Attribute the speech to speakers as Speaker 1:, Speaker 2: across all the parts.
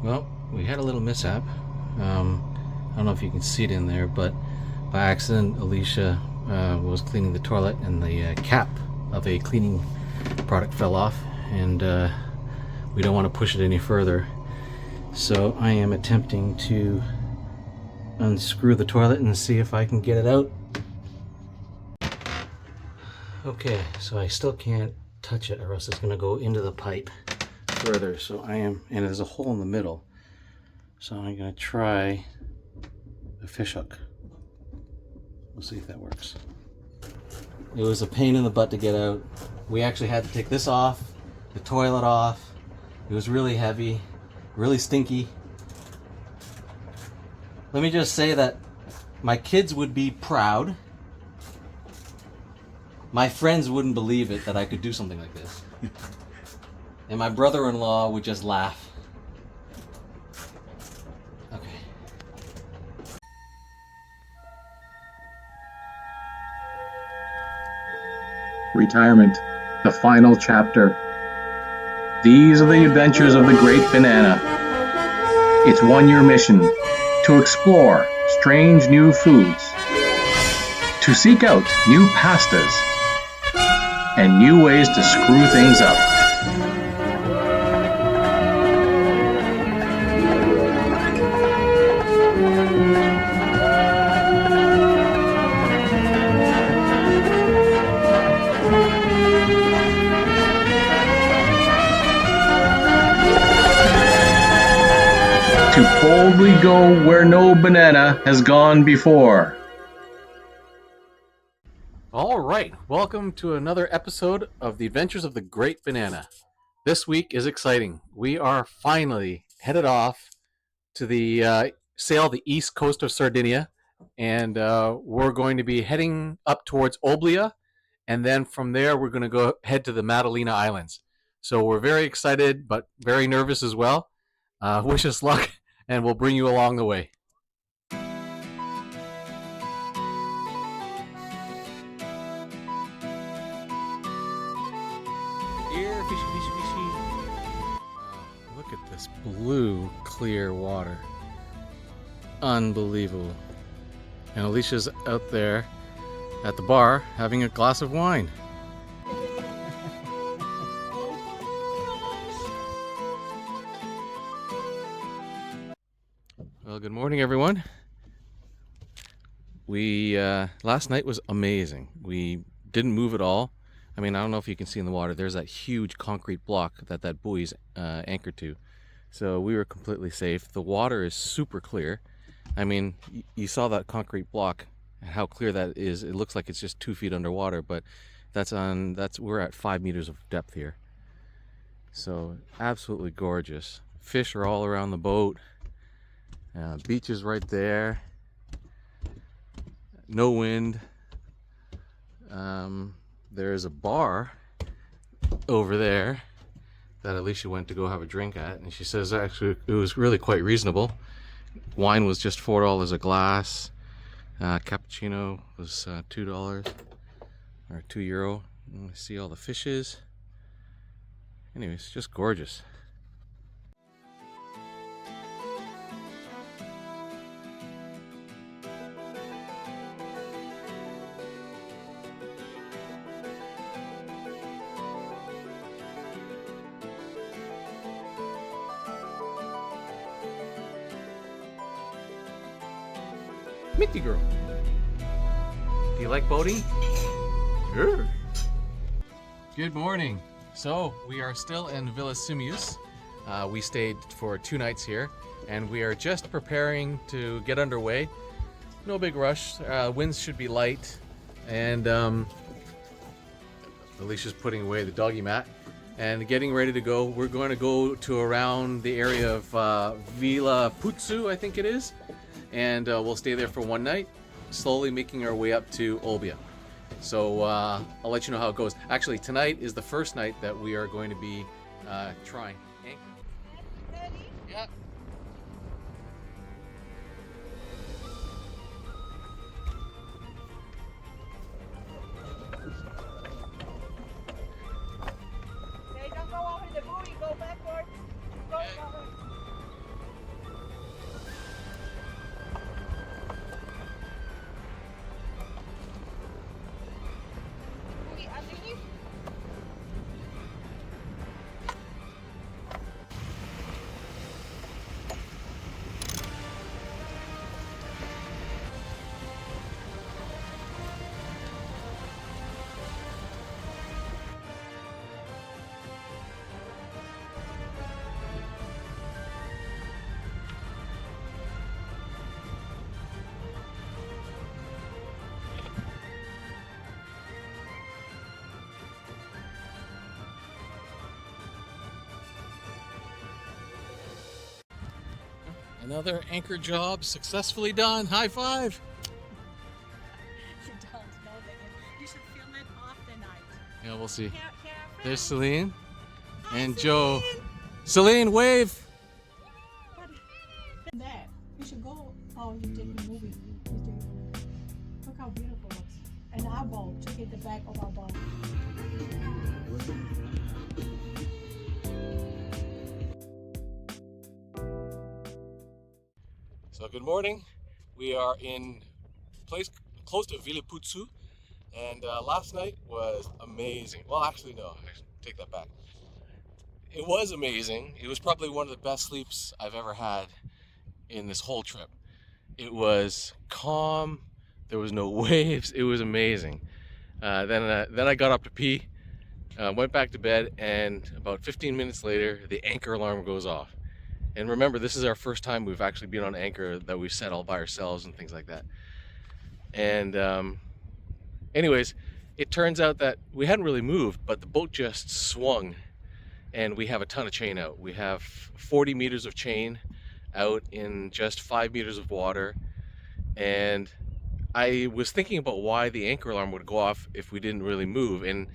Speaker 1: Well, we had a little mishap. I don't know if you can see it in there, but by accident, Alicia was cleaning the toilet and the cap of a cleaning product fell off, and we don't want to push it any further. So I am attempting to unscrew the toilet and see if I can get it out. Okay, so I still can't touch it or else it's going to go into the pipe further. So I am, and there's a hole in the middle. So I'm going to try a fish hook. We'll see if that works. It was a pain in the butt to get out. We actually had to take this off, the toilet off. It was really heavy, really stinky. Let me just say that my kids would be proud. My friends wouldn't believe it that I could do something like this. And my brother-in-law would just laugh. Okay.
Speaker 2: Retirement, the final chapter. These are the adventures of the Great Banana. Its one-year mission: to explore strange new foods, to seek out new pastas, and new ways to screw things up. To boldly go where no banana has gone before.
Speaker 1: All right, welcome to another episode of the Adventures of the Great Banana. This week is exciting. We are finally headed off to sail the east coast of Sardinia, and we're going to be heading up towards Oblia, and then from there we're going to head to the Madelenna Islands. So we're very excited, but very nervous as well. Wish us luck, and we'll bring you along the way. Here, fishy, fishy, fishy. Look at this blue, clear water. Unbelievable. And Alicia's out there at the bar having a glass of wine. Well, good morning, everyone. Last night was amazing. We didn't move at all. I mean, I don't know if you can see in the water, there's that huge concrete block that buoy's anchored to. So we were completely safe. The water is super clear. I mean, you saw that concrete block, how clear that is. It looks like it's just 2 feet underwater, but we're at 5 meters of depth here. So absolutely gorgeous. Fish are all around the boat. Beach is right there. No wind. There's a bar over there that Alicia went to go have a drink at, and she says actually it was really quite reasonable. Wine was just $4 a glass. Cappuccino was $2 or €2. And I see all the fishes. Anyways, just gorgeous. Mitty girl. Do you like boating? Sure. Good morning. So we are still in Villa Simius. We stayed for 2 nights here, and we are just preparing to get underway. No big rush. Winds should be light, and Alicia's putting away the doggy mat and getting ready to go. We're going to go to around the area of Villa Putsu, I think it is. And we'll stay there for 1 night, slowly making our way up to Oblia. So I'll let you know how it goes. Actually, tonight is the first night that we are going to be trying. Ready? Yeah.
Speaker 3: Okay, don't go over the buoy, go backwards. Go.
Speaker 1: Another anchor job successfully done. High five.
Speaker 3: You don't know that. You should film it off the night.
Speaker 1: Yeah, we'll see.
Speaker 3: Here,
Speaker 1: There's Celine and
Speaker 3: Hi,
Speaker 1: Joe.
Speaker 3: Celine.
Speaker 1: Celine, wave.
Speaker 3: What? There. You should go. Oh, you're taking movie. Look how beautiful it looks. And our boat. Look at the back of our boat.
Speaker 1: So good morning. We are in a place close to Villeputsu, and last night was amazing. Well, actually, no, I take that back. It was amazing. It was probably one of the best sleeps I've ever had in this whole trip. It was calm. There was no waves. It was amazing. Then I got up to pee, went back to bed, and about 15 minutes later, the anchor alarm goes off. And remember, this is our first time we've actually been on anchor that we've set all by ourselves and things like that. And anyways, it turns out that we hadn't really moved, but the boat just swung, and we have a ton of chain out. We have 40 meters of chain out in just 5 meters of water. And I was thinking about why the anchor alarm would go off if we didn't really move, and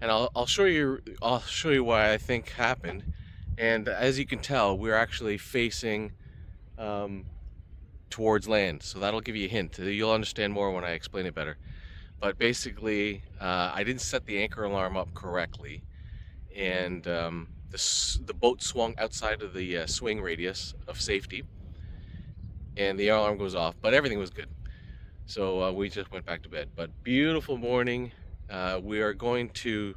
Speaker 1: I'll show you why I think happened. And as you can tell, we're actually facing towards land, so that'll give you a hint. You'll understand more when I explain it better. But basically, I didn't set the anchor alarm up correctly, and the boat swung outside of the swing radius of safety, and the alarm goes off. But everything was good, so we just went back to bed. But beautiful morning. We are going to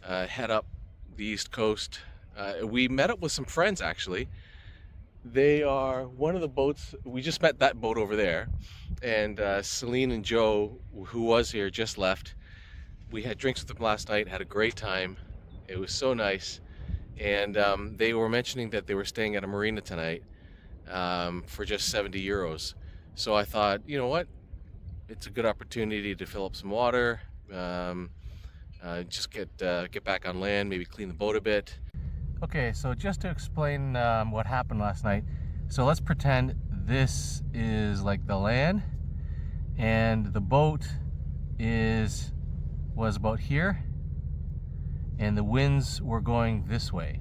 Speaker 1: head up the East Coast. We met up with some friends actually. They are one of the boats. We just met that boat over there, and Celine and Joe, who was here, just left. We had drinks with them last night, had a great time. It was so nice, and they were mentioning that they were staying at a Marina tonight for just 70 euros. So I thought, you know what? It's a good opportunity to fill up some water, just get back on land, maybe clean the boat a bit. Okay, so just to explain what happened last night. So let's pretend this is like the land, and the boat was about here, and the winds were going this way.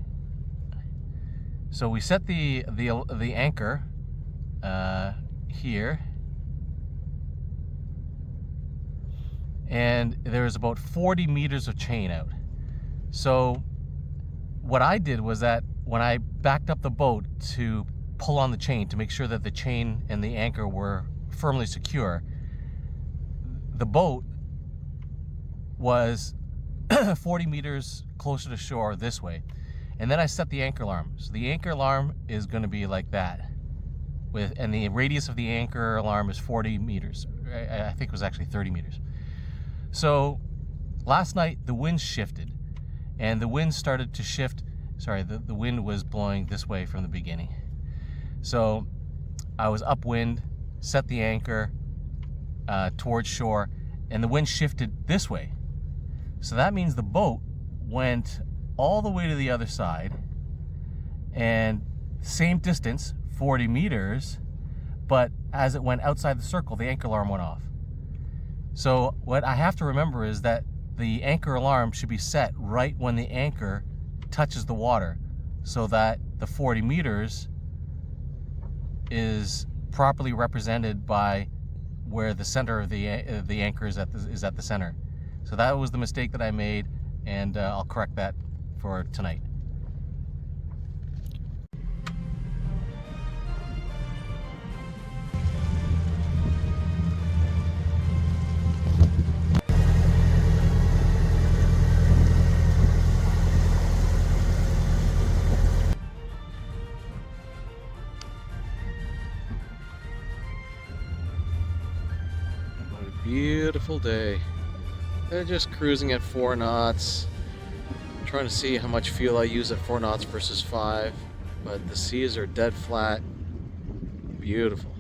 Speaker 1: So we set the anchor here, and there was about 40 meters of chain out. So what I did was that when I backed up the boat to pull on the chain to make sure that the chain and the anchor were firmly secure, the boat was 40 meters closer to shore this way. And then I set the anchor alarm. So the anchor alarm is going to be like that, and the radius of the anchor alarm is 40 meters. I think it was actually 30 meters. So last night the wind shifted, and the wind started to shift. Sorry, the wind was blowing this way from the beginning. So I was upwind, set the anchor towards shore, and the wind shifted this way. So that means the boat went all the way to the other side, and same distance, 40 meters, but as it went outside the circle, the anchor alarm went off. So what I have to remember is that the anchor alarm should be set right when the anchor touches the water, so that the 40 meters is properly represented by where the center of the anchor is at the center. So that was the mistake that I made, and I'll correct that for tonight. Beautiful day. They're just cruising at 4 knots. I'm trying to see how much fuel I use at 4 knots versus 5, but the seas are dead flat. Beautiful.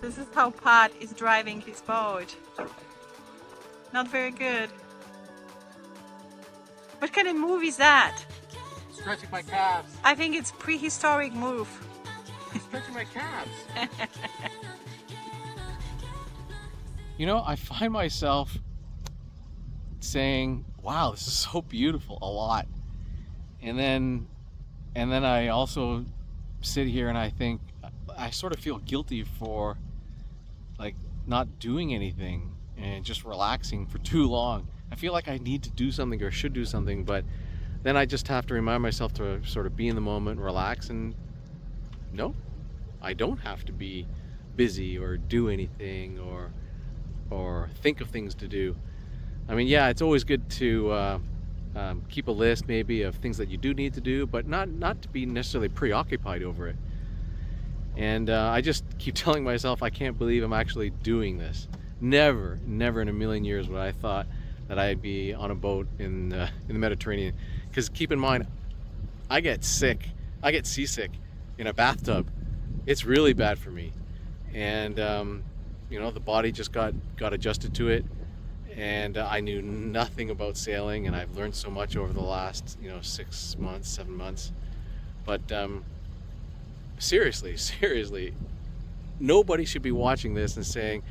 Speaker 3: This is how Pat is driving his boat. Not very good. What kind of move is that?
Speaker 1: Stretching my calves.
Speaker 3: I think it's prehistoric move.
Speaker 1: Stretching my calves. You know, I find myself saying, wow, this is so beautiful, a lot. And then I also sit here and I think, I sort of feel guilty for like not doing anything and just relaxing for too long. I feel like I need to do something or should do something, but then I just have to remind myself to sort of be in the moment and relax, and no, I don't have to be busy or do anything or think of things to do. I mean, yeah, it's always good to keep a list maybe of things that you do need to do, but not to be necessarily preoccupied over it. And I just keep telling myself I can't believe I'm actually doing this. Never in a million years would I thought that I'd be on a boat in the Mediterranean. Because keep in mind, I get seasick in a bathtub. It's really bad for me. And you know, the body just got adjusted to it. And I knew nothing about sailing, and I've learned so much over the last 6 months, 7 months. But seriously, nobody should be watching this and saying,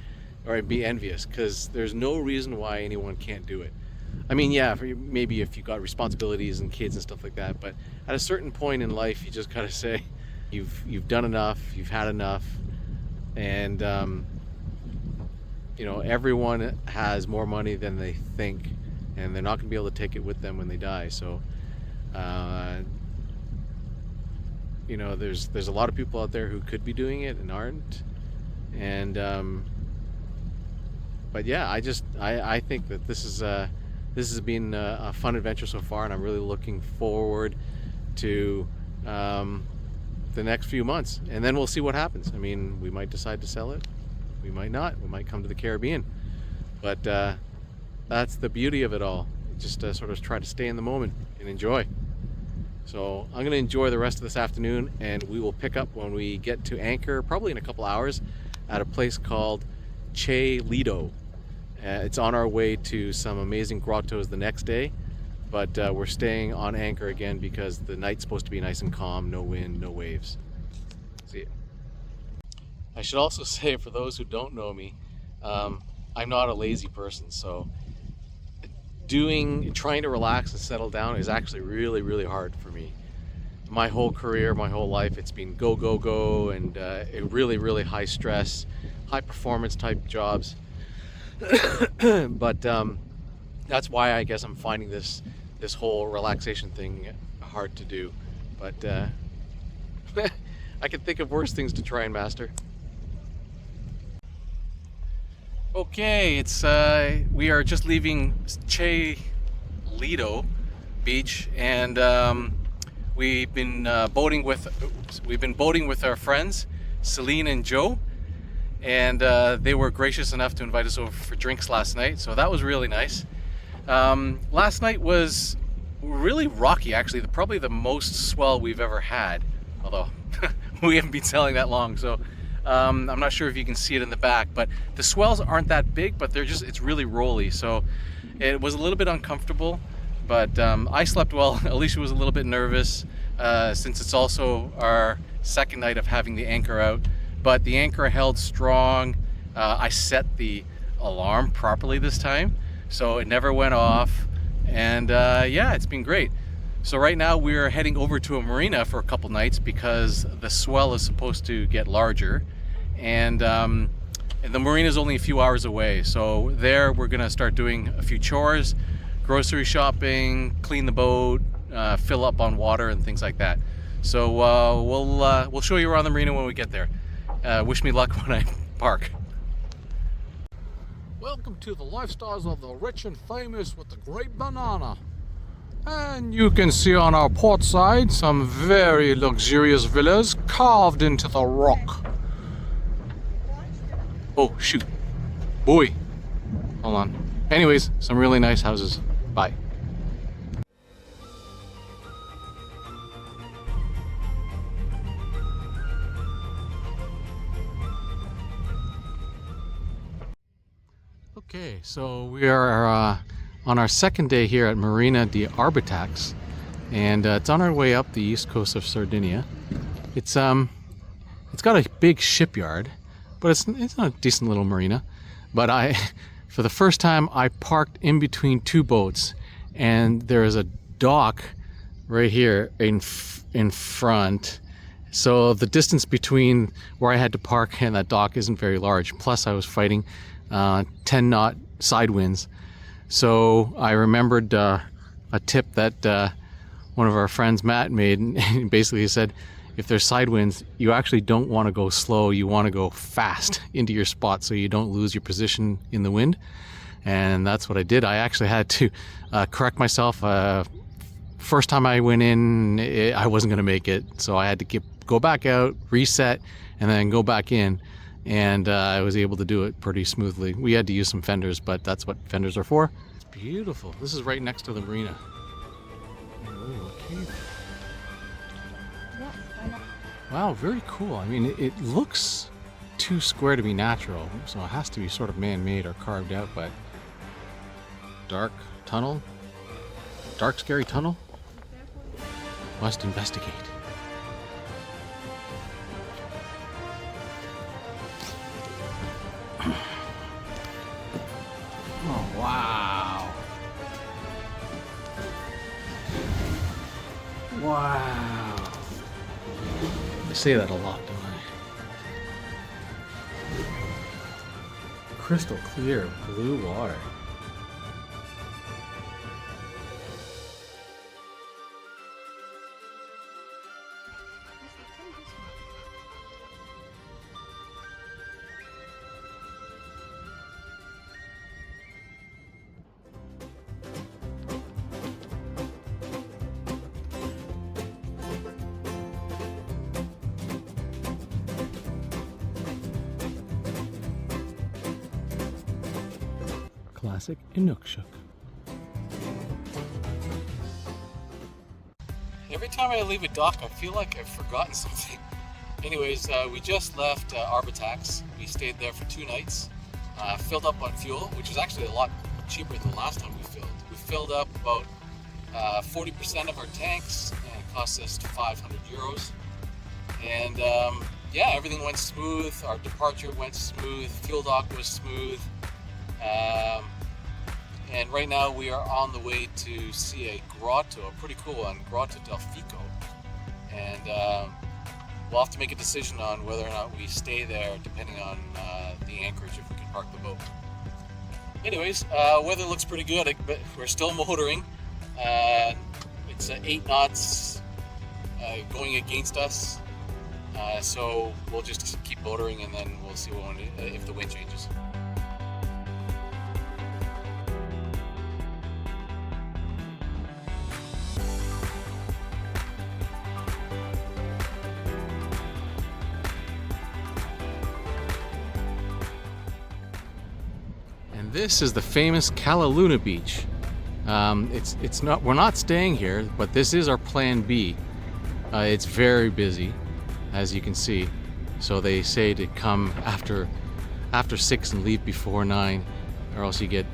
Speaker 1: or be envious, because there's no reason why anyone can't do it. I mean, yeah, maybe if you got responsibilities and kids and stuff like that, but at a certain point in life, you just gotta say, you've done enough, you've had enough, and everyone has more money than they think, and they're not gonna be able to take it with them when they die. So, there's a lot of people out there who could be doing it and aren't, and but yeah, I think that this has been a fun adventure so far, and I'm really looking forward to the next few months, and then we'll see what happens. I mean, we might decide to sell it, we might not, we might come to the Caribbean, but that's the beauty of it all. Just sort of try to stay in the moment and enjoy. So I'm going to enjoy the rest of this afternoon, and we will pick up when we get to anchor, probably in a couple hours, at a place called Che Lido. It's on our way to some amazing grottos the next day, but we're staying on anchor again because the night's supposed to be nice and calm, no wind, no waves. See you. I should also say, for those who don't know me, I'm not a lazy person, so trying to relax and settle down is actually really hard for me. My whole career, my whole life, it's been go, and really high stress, high performance type jobs. But that's why I guess I'm finding this whole relaxation thing hard to do. But I can think of worse things to try and master. Okay, we are just leaving Che Lido Beach, and we've been boating with our friends Celine and Joe. And they were gracious enough to invite us over for drinks last night, so that was really nice. Last night was really rocky, actually, probably the most swell we've ever had, although we haven't been sailing that long, so I'm not sure if you can see it in the back, but the swells aren't that big, but it's really rolly, so it was a little bit uncomfortable, but I slept well. Alicia was a little bit nervous since it's also our second night of having the anchor out. But the anchor held strong. I set the alarm properly this time, so it never went off. And yeah, it's been great. So right now we're heading over to a marina for a couple nights because the swell is supposed to get larger. And the marina is only a few hours away. So there we're gonna start doing a few chores, grocery shopping, clean the boat, fill up on water and things like that. So we'll show you around the marina when we get there. Wish me luck when I park.
Speaker 4: Welcome to the lifestyles of the rich and famous with the great banana. And you can see on our port side some very luxurious villas carved into the rock.
Speaker 1: Oh shoot, buoy. Hold on. Anyways, some really nice houses. Bye. So we are on our second day here at Marina di Arbatax, and it's on our way up the east coast of Sardinia. It's got a big shipyard, but it's not a decent little marina. But for the first time, I parked in between two boats, and there is a dock right here in front. So the distance between where I had to park and that dock isn't very large. Plus, I was fighting 10 knot side winds. So I remembered a tip that one of our friends, Matt, made, and basically he said, if there's side winds, you actually don't want to go slow, you want to go fast into your spot so you don't lose your position in the wind. And that's what I did. I actually had to correct myself. First time I went in, I wasn't going to make it, so I had to go back out, reset, and then go back in. And I was able to do it pretty smoothly. We had to use some fenders, but that's what fenders are for. It's beautiful. This is right next to the marina. Oh, okay. Wow, very cool. I mean, it looks too square to be natural, so it has to be sort of man-made or carved out, but dark tunnel, dark scary tunnel, must investigate. Oh, wow. Wow. I say that a lot, don't I? Crystal clear blue water. Classic Inukshuk. Every time I leave a dock, I feel like I've forgotten something. Anyways, we just left Arbatax. We stayed there for 2 nights, filled up on fuel, which is actually a lot cheaper than the last time we filled. We filled up about 40% of our tanks, and it cost us 500 euros. And yeah, everything went smooth. Our departure went smooth. Fuel dock was smooth. And right now we are on the way to see a grotto, a pretty cool one, Grotto del Fico. And we'll have to make a decision on whether or not we stay there, depending on the anchorage, if we can park the boat. Anyways, weather looks pretty good, but we're still motoring. It's 8 knots going against us. So we'll just keep motoring, and then we'll see if the wind changes. This is the famous Calaluna Beach. We're not staying here, but this is our plan B. It's very busy, as you can see. So they say to come after 6 and leave before 9, or else you get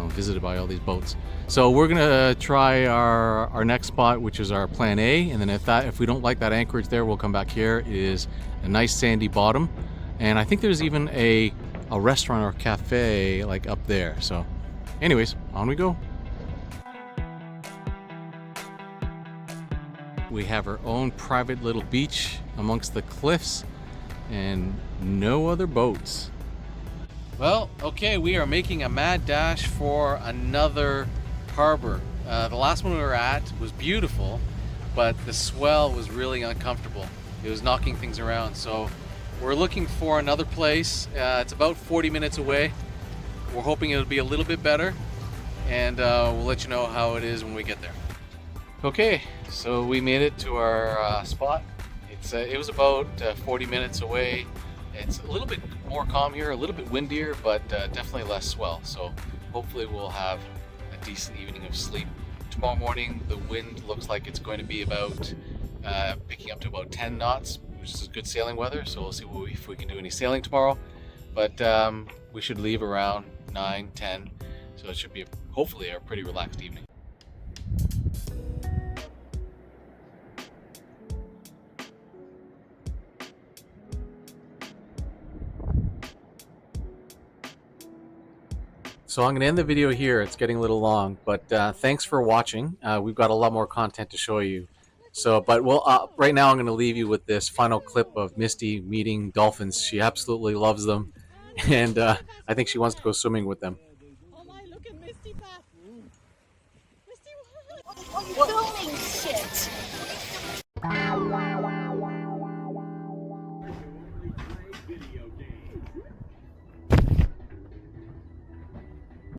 Speaker 1: visited by all these boats. So we're gonna try our next spot, which is our plan A, and then if we don't like that anchorage there, we'll come back here. It is a nice sandy bottom, and I think there's even a restaurant or cafe like up there. So anyways, on we go. We have our own private little beach amongst the cliffs and no other boats. Well, okay, we are making a mad dash for another harbor. The last one we were at was beautiful, but the swell was really uncomfortable. It was knocking things around. So we're looking for another place. It's about 40 minutes away. We're hoping it'll be a little bit better, and we'll let you know how it is when we get there. Okay, so we made it to our spot. It was about 40 minutes away. It's a little bit more calm here, a little bit windier, but definitely less swell. So hopefully we'll have a decent evening of sleep. Tomorrow morning, the wind looks like it's going to be about picking up to about 10 knots, which is good sailing weather. So we'll see if we can do any sailing tomorrow. But we should leave around 9, 10. So it should be hopefully a pretty relaxed evening. So I'm going to end the video here. It's getting a little long, but thanks for watching. We've got a lot more content to show you. So, but right now I'm going to leave you with this final clip of Misty meeting dolphins. She absolutely loves them, and I think she wants to go swimming with them.
Speaker 3: Oh my, look at Misty back. Misty, what?